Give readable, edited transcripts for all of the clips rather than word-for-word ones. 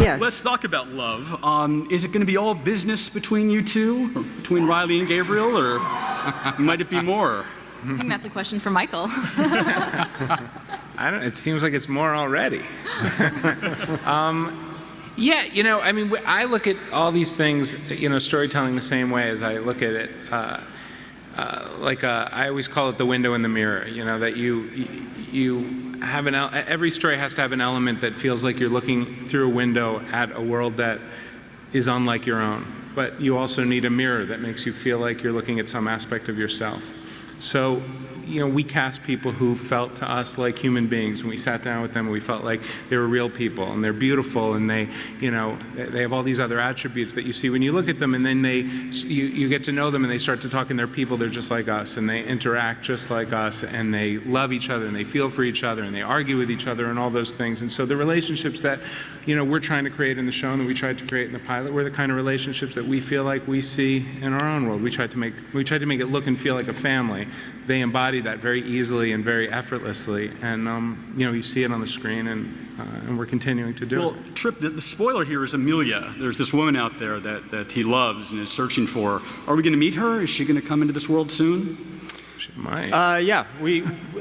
Yes. Let's talk about love. Is it going to be all business between you two, or between Riley and Gabriel, or might it be more? I think that's a question for Michael. It seems like it's more already. Yeah, I mean, I look at all these things, storytelling the same way as I look at it. I always call it the window in the mirror. That you have every story has to have an element that feels like you're looking through a window at a world that is unlike your own. But you also need a mirror that makes you feel like you're looking at some aspect of yourself. So, we cast people who felt to us like human beings, and we sat down with them and we felt like they were real people, and they're beautiful, and they have all these other attributes that you see when you look at them, and then you get to know them, and they start to talk, and they're people, they're just like us, and they interact just like us, and they love each other, and they feel for each other, and they argue with each other, and all those things. And so the relationships that we're trying to create in the show and that we tried to create in the pilot were the kind of relationships that we feel like we see in our own world. We tried to make it look and feel like a family. They embody that very easily and very effortlessly, and you see it on the screen, and we're continuing to do it. Well, Tripp, the spoiler here is Amelia. There's this woman out there that he loves and is searching for. Are we going to meet her? Is she going to come into this world soon? She might. Yeah,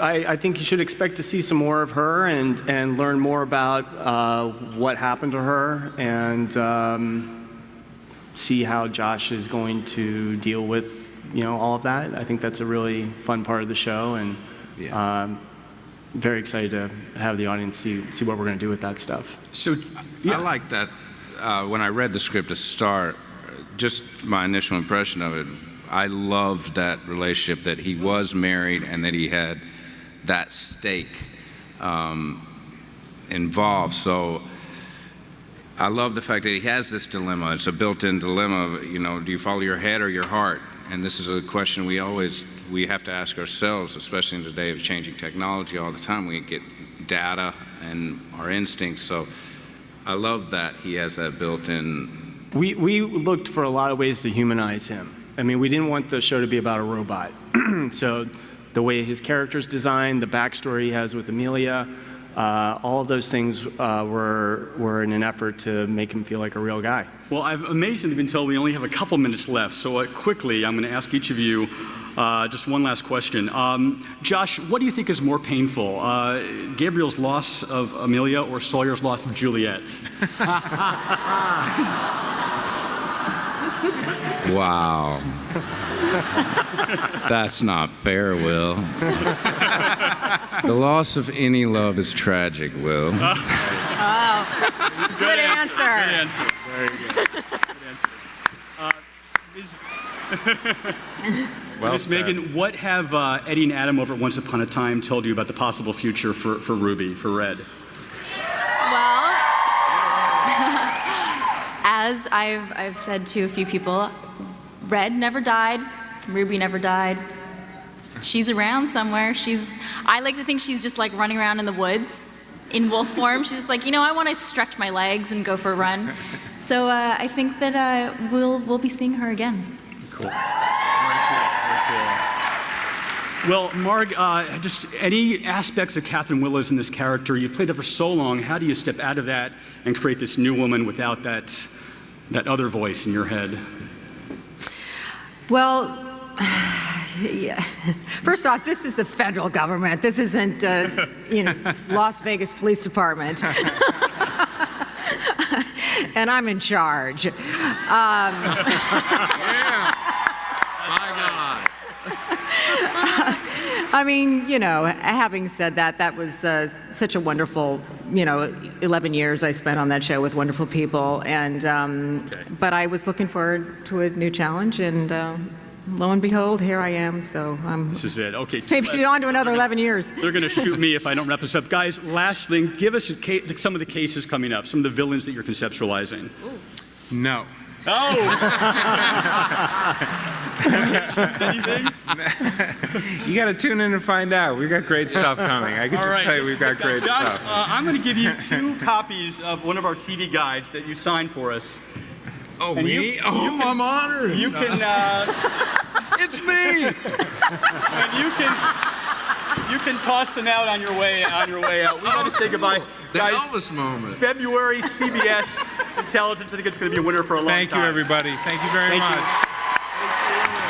I think you should expect to see some more of her and learn more about what happened to her, and see how Josh is going to deal with all of that. I think that's a really fun part of the show, and very excited to have the audience see what we're going to do with that stuff. So, yeah. I like that. When I read the script to start, just my initial impression of it, I loved that relationship, that he was married and that he had that stake involved. So I love the fact that he has this dilemma. It's a built-in dilemma of, do you follow your head or your heart? And this is a question we have to ask ourselves, especially in the day of changing technology all the time. We get data and our instincts. So I love that he has that built-in. We looked for a lot of ways to humanize him. I mean, we didn't want the show to be about a robot. So the way his character's designed, the backstory he has with Amelia, all of those things were in an effort to make him feel like a real guy. Well, I've amazingly been told we only have a couple minutes left, so quickly I'm going to ask each of you just one last question. Josh, what do you think is more painful, Gabriel's loss of Amelia or Sawyer's loss of Juliet? Wow. That's not fair, Will. The loss of any love is tragic, Will. Oh, good answer. Good answer. Very good. Well Miss said. Meghan, what have Eddie and Adam over at Once Upon a Time told you about the possible future for Ruby, for Red? Well, as I've said to a few people, Red never died, Ruby never died. She's around somewhere. I like to think she's just like running around in the woods in wolf form. She's just like, I want to stretch my legs and go for a run. So I think that we'll be seeing her again. Cool. Very cool. Well, Marg, just any aspects of Catherine Willis in this character, you've played her for so long. How do you step out of that and create this new woman without that other voice in your head? Well, yeah. First off, this is the federal government. This isn't, Las Vegas Police Department. And I'm in charge. Yeah. My God. I mean, having said that, that was such a wonderful, 11 years I spent on that show with wonderful people. And, but I was looking forward to a new challenge, and lo and behold, here I am. So This is it. Okay. maybe on to another 11 years. They're going to shoot me if I don't wrap this up. Guys, last thing, give us some of the cases coming up, some of the villains that you're conceptualizing. Ooh. No. Oh! Anything? You got to tune in and find out. We've got great stuff coming. I can just tell you we've got great Josh, stuff. I'm going to give you 2 copies of one of our TV guides that you signed for us. Oh, And me? I'm honored. You can... It's me! and you can... You can toss them out on your way out. We got to say goodbye. The Guys, Elvis moment. February, CBS Intelligence. I think it's going to be a winner for a long time. Thank you, everybody. Thank you very Thank much. you.